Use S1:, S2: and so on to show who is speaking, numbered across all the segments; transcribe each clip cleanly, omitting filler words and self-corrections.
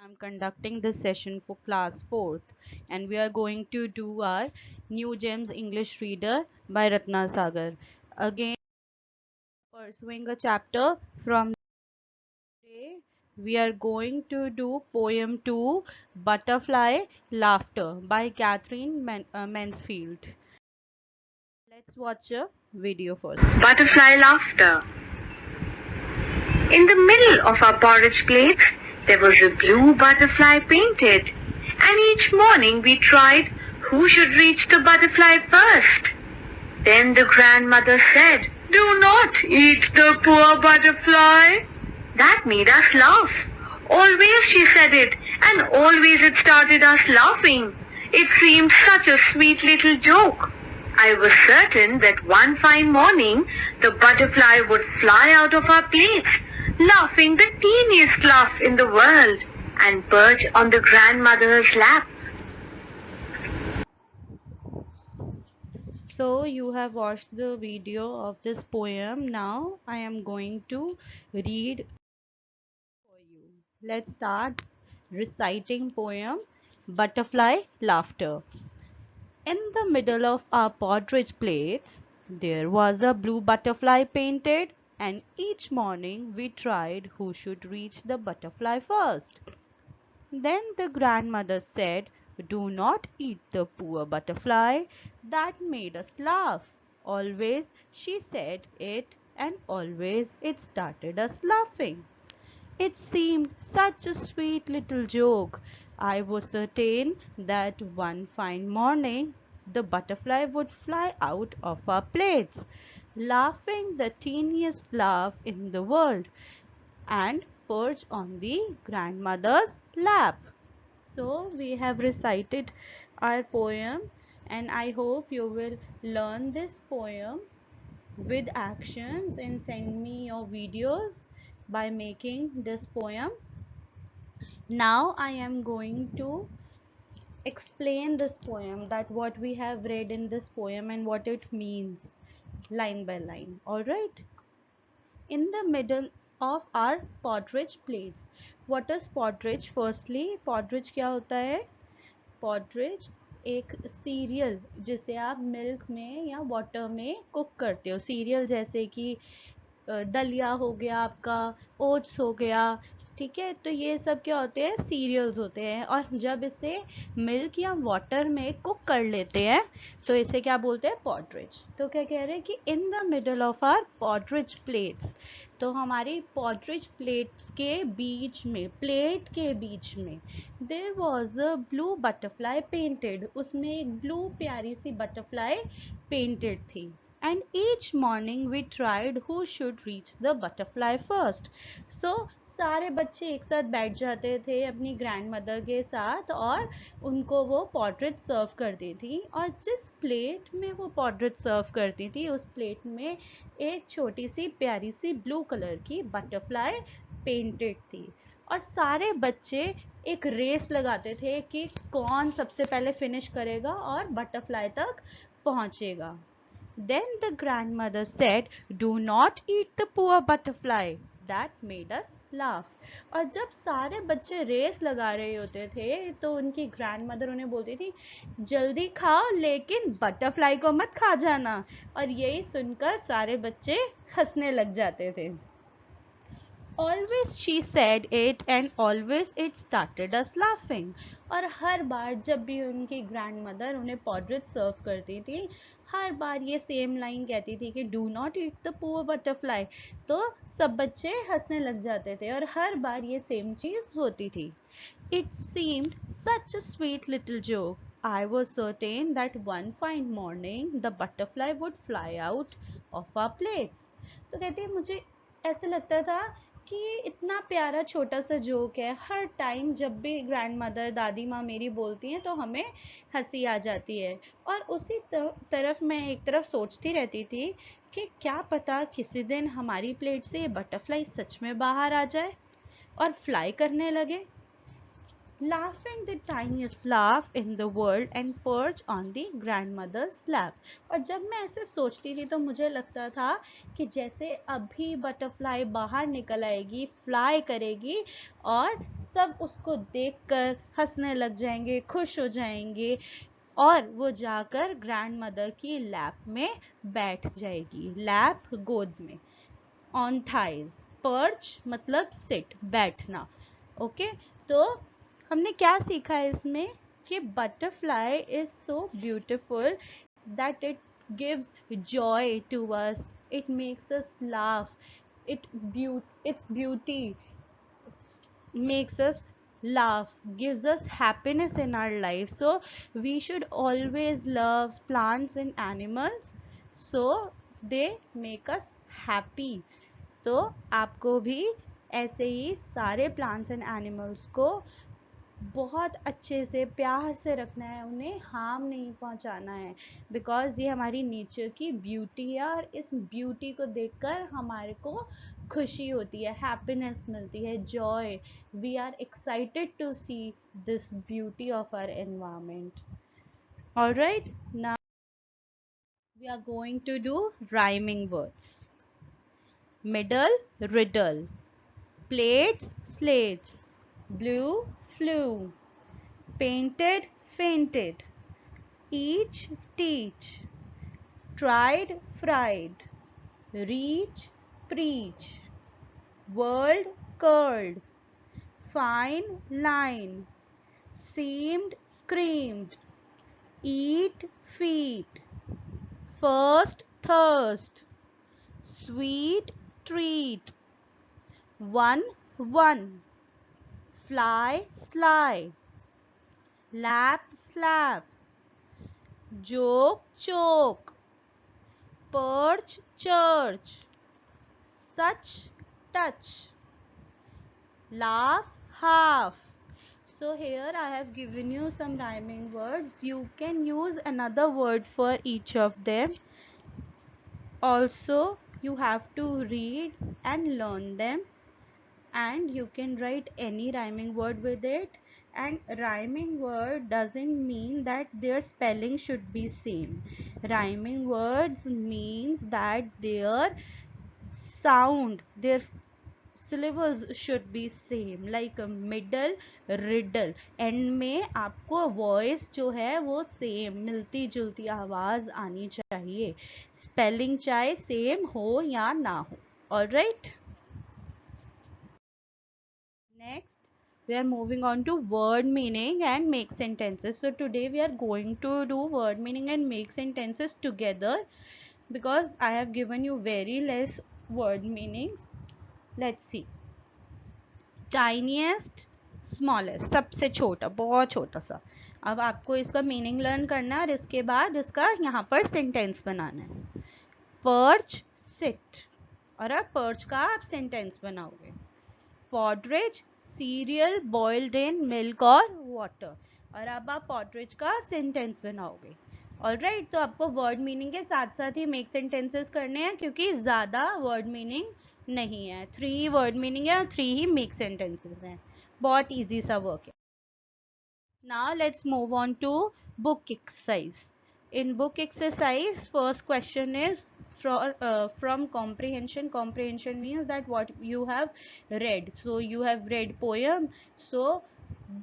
S1: I'm conducting this session for class 4th and we are going to do our New Gems English Reader by Ratna Sagar. Again, pursuing a chapter from today, we are going to do poem 2 Butterfly Laughter by Catherine Mansfield. Let's watch a video first.
S2: Butterfly laughter. In the middle of our porridge plates, there was a blue butterfly painted. And each morning we tried who should reach the butterfly first. Then the grandmother said, "Do not eat the poor butterfly." That made us laugh. Always she said it, and always it started us laughing. It seemed such a sweet little joke. I was certain that one fine morning the butterfly would fly out of our plates, laughing the teeniest laugh in the world, and perch on the grandmother's lap.
S1: So you have watched the video of this poem. Now I am going to read for you. Let's start reciting poem Butterfly Laughter. In the middle of our porridge plates, there was a blue butterfly painted, and each morning we tried who should reach the butterfly first. Then the grandmother said, "Do not eat the poor butterfly." That made us laugh. Always she said it, and always it started us laughing. It seemed such a sweet little joke. I was certain that one fine morning the butterfly would fly out of our plates, laughing the teeniest laugh in the world, and perch on the grandmother's lap. So we have recited our poem, and I hope you will learn this poem with actions and send me your videos by making this poem. Now I am going to explain this poem, that what we have read in this poem and what it means line by line. All right. In the middle of our porridge plates. What is porridge? Firstly, porridge क्या होता है? पॉटरेज एक serial जिसे आप milk में या water में cook करते हो, सीरियल जैसे कि दलिया हो गया आपका, ओट्स हो गया, ठीक है। तो ये सब क्या होते हैं? सीरियल्स होते हैं, और जब इसे मिल्क या वाटर में कुक कर लेते हैं तो इसे क्या बोलते हैं? पॉटरेज। तो क्या कह रहे हैं कि in the middle of our porridge plates, तो हमारी पॉटरेज प्लेट्स के बीच में, प्लेट के बीच में, there was a blue butterfly painted, उसमें एक ब्लू प्यारी सी बटरफ्लाई पेंटेड थी। And each morning we tried who should reach the butterfly first. So सारे बच्चे एक साथ बैठ जाते थे अपनी ग्रैंड मदर के साथ, और उनको वो पोर्ट्रेट सर्व करती थी, और जिस प्लेट में वो पोर्ट्रेट सर्व करती थी उस प्लेट में एक छोटी सी प्यारी सी ब्लू कलर की बटरफ्लाई पेंटेड थी। और सारे बच्चे एक रेस लगाते थे कि कौन सबसे पहले फिनिश करेगा और बटरफ्लाई तक पहुंचेगा। Then the grandmother said, "Do not eat the poor butterfly." That made us laugh. और जब सारे बच्चे रेस लगा रहे होते थे तो उनकी ग्रैंडमदर उन्हें बोलती थी, जल्दी खाओ लेकिन बटरफ्लाई को मत खा जाना। और यही सुनकर सारे बच्चे हंसने लग जाते थे। Always she said it, and always it started us laughing. और हर बार जब भी उनकी ग्रैंडमदर उन्हें पोर्ट्रेट सर्व करती थी, हर बार ये सेम लाइन कहती थी कि do not eat the poor butterfly, तो सब बच्चे हंसने लग जाते थे, और हर बार ये सेम चीज़ होती थी। It seemed such a sweet little joke. I was certain that one fine morning the butterfly would fly out of our plates. तो कहती है मुझे ऐसे लगता था कि ये इतना प्यारा छोटा सा जोक है, हर टाइम जब भी ग्रैंड मदर, दादी माँ मेरी बोलती हैं तो हमें हंसी आ जाती है। और उसी तरफ मैं एक तरफ सोचती रहती थी कि क्या पता किसी दिन हमारी प्लेट से ये बटरफ्लाई सच में बाहर आ जाए और फ्लाई करने लगे। Laughing the tiniest laugh in the world and perch on the grandmother's lap. और जब मैं ऐसे सोचती थी तो मुझे लगता था कि जैसे अभी बटरफ्लाई बाहर निकल आएगी, फ्लाई करेगी और सब उसको देखकर हंसने लग जाएंगे, खुश हो जाएंगे और वो जाकर ग्रैंड मदर की लैप में बैठ जाएगी। लैप गोद में, ऑन थाइज, पर्च मतलब सिट, बैठना। ओके, तो हमने क्या सीखा है इसमें कि butterfly is so beautiful that it gives joy to us, it makes us laugh, its beauty makes us laugh, gives us happiness in our life. So we should always love plants and animals, so they make us happy. तो आपको भी ऐसे ही सारे plants and animals को बहुत अच्छे से प्यार से रखना है, उन्हें हार्म नहीं पहुंचाना है, बिकॉज ये हमारी नेचर की ब्यूटी है और इस ब्यूटी को देखकर हमारे को खुशी होती है, हैप्पीनेस मिलती है, joy. We are excited to see this beauty of our environment. Alright, now we are going to do rhyming words. Middle, riddle, plates, slates, blue, flew, painted, fainted, each, teach, tried, fried, reach, preach, world, curled, fine, line, seemed, screamed, eat, feet, first, thirst, sweet, treat, one, fly, sly, lap, slap, joke, choke, perch, church, such, touch, laugh, half. So here I have given you some rhyming words. You can use another word for each of them. Also, you have to read and learn them, and you can write any rhyming word with it. And rhyming word doesn't mean that their spelling should be same. Rhyming words means that their sound, their syllables should be same, like middle, riddle, and में आपको voice जो है वो same, मिलती जुलती आवाज आनी चाहिए, स्पेलिंग चाहे सेम हो या ना हो। Alright, next we are moving on to word meaning and make sentences. So today we are going to do word meaning and make sentences together because I have given you very less word meanings. Let's see. Tiniest, smallest, सबसे छोटा, बहुत छोटा सा। अब आपको इसका meaning learn करना है और इसके बाद इसका यहाँ पर सेंटेंस बनाना है। पर्च, सिट, और अब पर्च का आप सेंटेंस बनाओगे। पॉटरेज, सीरियल बॉइल्ड इन मिल्क और वाटर, और अब आप पॉटरेज का सेंटेंस बनाओगे। ऑलराइट, तो आपको वर्ड मीनिंग के साथ साथ ही मेक सेंटेंसेस करने हैं क्योंकि ज़्यादा वर्ड मीनिंग नहीं है, 3 वर्ड मीनिंग है और 3 ही मेक सेंटेंसेस हैं। बहुत इजी सा वर्क है। Now let's move on to book exercise. In book exercise, first question is from comprehension. Comprehension means that what you have read. So you have read poem. So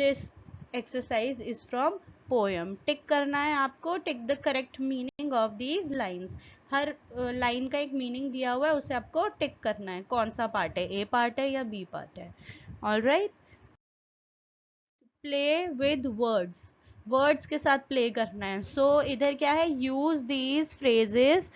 S1: this exercise is from poem. टिक करना है आपको, tick the correct meaning of these lines. Her line का एक meaning दिया हुआ है, उसे आपको टिक करना है, कौन सा पार्ट है, ए पार्ट है या बी पार्ट है। Alright, play with words, words के साथ प्ले करना है। सो इधर क्या है, use these phrases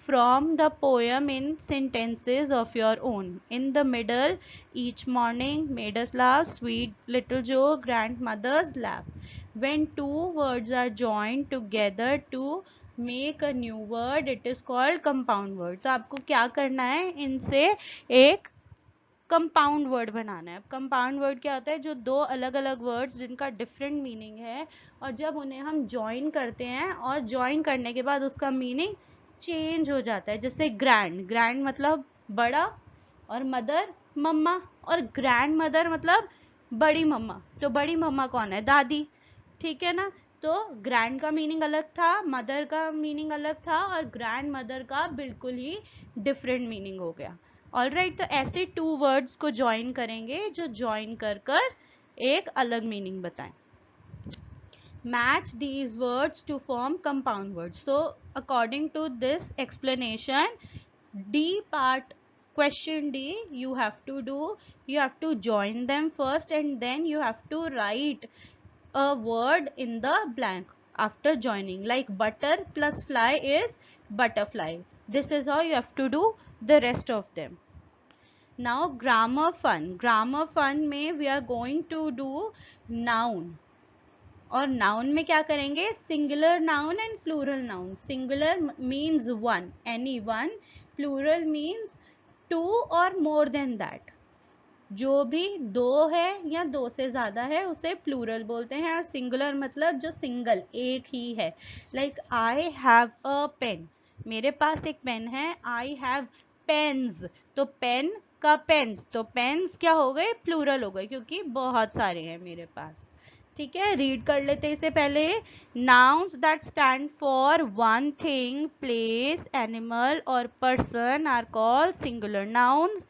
S1: from the poem in sentences of your own. In the middle, each morning made us laugh, sweet little Joe, grandmother's laugh. When two words are joined together to make a new word, it is called compound word. तो आपको क्या करना है, इनसे एक compound word बनाना है। Compound word क्या होता है, जो दो अलग अलग वर्ड्स जिनका डिफरेंट मीनिंग है और जब उन्हें हम ज्वाइन करते हैं और ज्वाइन करने के बाद उसका मीनिंग चेंज हो जाता है। जैसे ग्रैंड, ग्रैंड मतलब बड़ा, और मदर मम्मा, और ग्रैंड मदर मतलब बड़ी मम्मा। तो बड़ी मम्मा कौन है, दादी, ठीक है ना। तो ग्रैंड का मीनिंग अलग था, मदर का मीनिंग अलग था, और ग्रैंड मदर का बिल्कुल ही डिफरेंट मीनिंग हो गया। ऑलराइट, तो ऐसे 2 वर्ड्स को ज्वाइन करेंगे जो ज्वाइन कर कर एक अलग मीनिंग बताएं. Match these words to form compound words. So according to this explanation, D part, question D, you have to join them first and then you have to write a word in the blank after joining. Like butter plus fly is butterfly. This is how you have to do the rest of them. Now grammar fun. Grammar fun में we are going to do noun. और noun में क्या करेंगे? Singular noun and plural noun. Singular means one, any one. Plural means two or more then that. जो भी दो है या दो से ज्यादा है उसे प्लूरल बोलते हैं. और सिंगुलर मतलब जो सिंगल, एक ही है. Like I have a pen, मेरे पास एक पेन है. आई हैव पेन्स, तो पेन का पेन्स, तो पेन्स क्या हो गए? प्लूरल हो गए, क्योंकि बहुत सारे हैं मेरे पास. ठीक है, रीड कर लेते इसे पहले. Nouns that stand for one thing, place, animal और person are called singular nouns.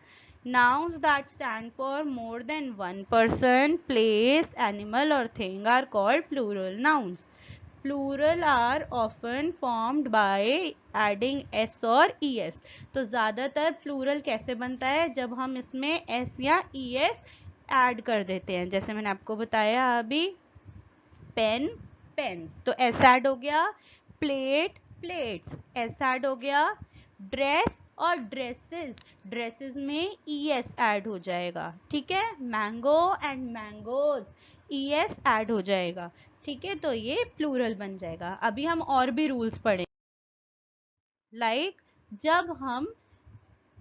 S1: Nouns that stand for more than one person, place, animal or thing are called plural nouns. Plural are often formed by adding s or es. तो ज़्यादातर plural कैसे बनता है? जब हम इसमें s या es add कर देते हैं. जैसे मैंने आपको बताया अभी, पेन, पेन्स, तो s ऐड हो गया. प्लेट, प्लेट्स, s ऐड हो गया. ड्रेस और ड्रेसेस, ड्रेसेस में es ऐड हो जाएगा. ठीक है. Mango and mangoes, es add हो जाएगा. ठीक है, तो ये प्लूरल बन जाएगा. अभी हम और भी रूल्स पढ़ेंगे. लाइक जब हम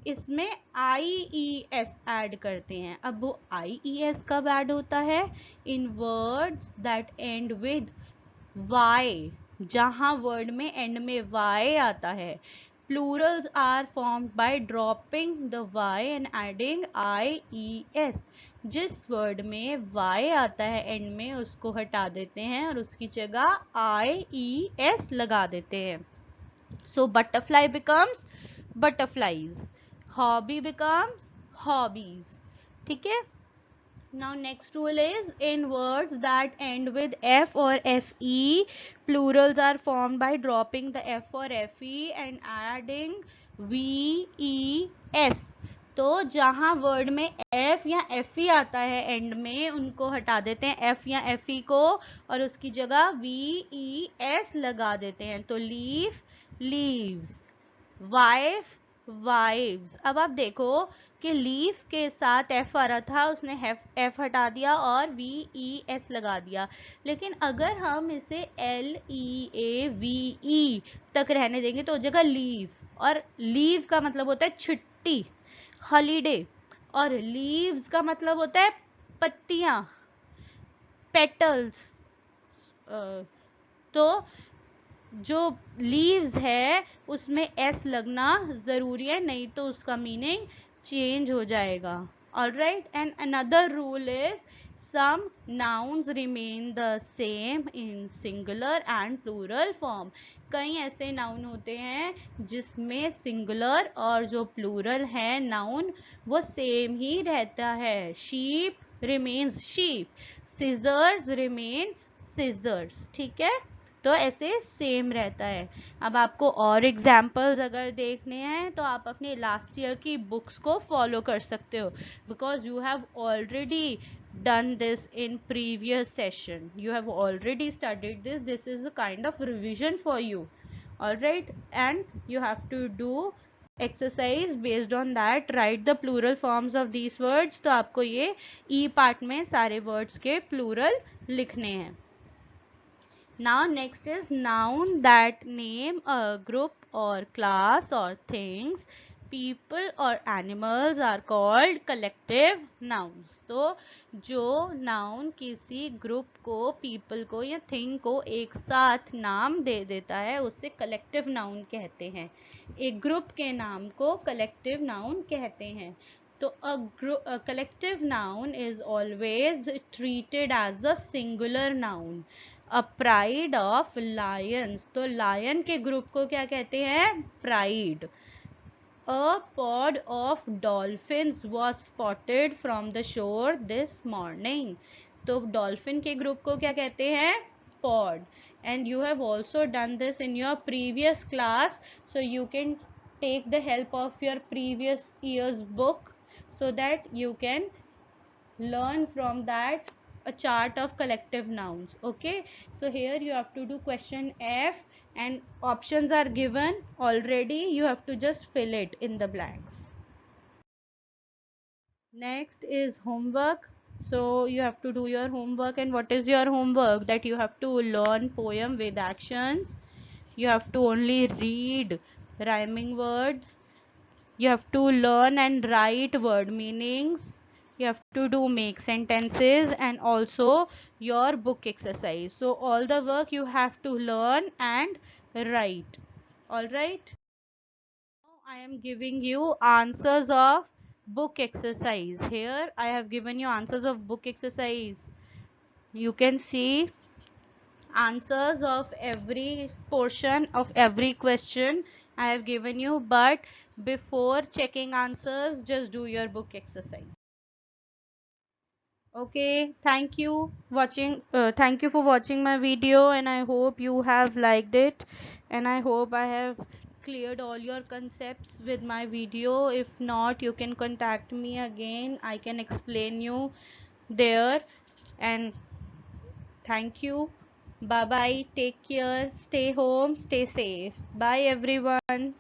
S1: इसमें IES ऐड करते हैं. अब वो IES कब ऐड होता है? In words that end with Y, जहां वर्ड में एंड में Y आता है. Plurals are formed by dropping the Y and adding IES. जिस वर्ड में Y आता है एंड में, उसको हटा देते हैं और उसकी जगह IES लगा देते हैं. So butterfly becomes butterflies. Hobby becomes hobbies. ठीक है. Now next rule is, in words that end with F or FE, plurals are formed by dropping the F or FE and adding VES. तो जहां word में F या FE आता है and में, उनको हटा देते हैं F या FE को और उसकी जगह VES लगा देते हैं. तो लीफ, लीव्स. Wife, wives. अब आप देखो कि लीफ के साथ एफ आ रहा था, उसने एफ हटा दिया और VES लगा दिया. लेकिन अगर हम इसे LEAVE तक रहने देंगे तो जगह लीव, और लीव का मतलब होता है छुट्टी, हॉलीडे, और लीव्स का मतलब होता है पत्तियां, पेटल्स. तो जो लीव्स है उसमें एस लगना जरूरी है, नहीं तो उसका मीनिंग चेंज हो जाएगा. Alright. And another rule is, some nouns remain the same in singular and plural form. कई ऐसे नाउन होते हैं जिसमें सिंगुलर और जो प्लूरल है नाउन वो सेम ही रहता है. Sheep remains sheep, scissors remain scissors. ठीक है, तो ऐसे सेम रहता है. अब आपको और एग्जाम्पल्स अगर देखने हैं तो आप अपने लास्ट ईयर की बुक्स को फॉलो कर सकते हो, because you have already done this in previous session. You have already studied this. This is a kind of revision for you. All right, and you have to do exercise based on that. Write the plural forms of these words. तो आपको ये E part में सारे words के plural लिखने हैं. Now next is noun that name a group or class or things. People or animals are called collective nouns. तो जो noun किसी group को, people को या thing को एक साथ नाम दे देता है उसे collective noun कहते हैं. एक group के नाम को collective noun कहते हैं. तो a collective noun is always treated as a singular noun. A pride of Lions, तो लायन के ग्रुप को क्या कहते हैं? Pride. A pod of dolphins was spotted from the shore this morning. तो dolphin के group को क्या कहते हैं? Pod. And you have also done this in your previous class, so you can take the help of your previous year's book so that you can learn from that a chart of collective nouns. Okay, so here you have to do question F and options are given already, you have to just fill it in the blanks. Next is homework. So you have to do your homework, and what is your homework? That you have to learn poem with actions. You have to only read rhyming words. You have to learn and write word meanings. You have to do make sentences and also your book exercise. So all the work you have to learn and write. All right. Now I am giving you answers of book exercise. Here I have given you answers of book exercise. You can see answers of every portion of every question I have given you, but before checking answers, just do your book exercise. Okay, thank you for watching my video, and I hope you have liked it, and I hope I have cleared all your concepts with my video. If not, you can contact me again, I can explain you there. And thank you. Bye bye. Take care. Stay home. Stay safe. Bye, everyone.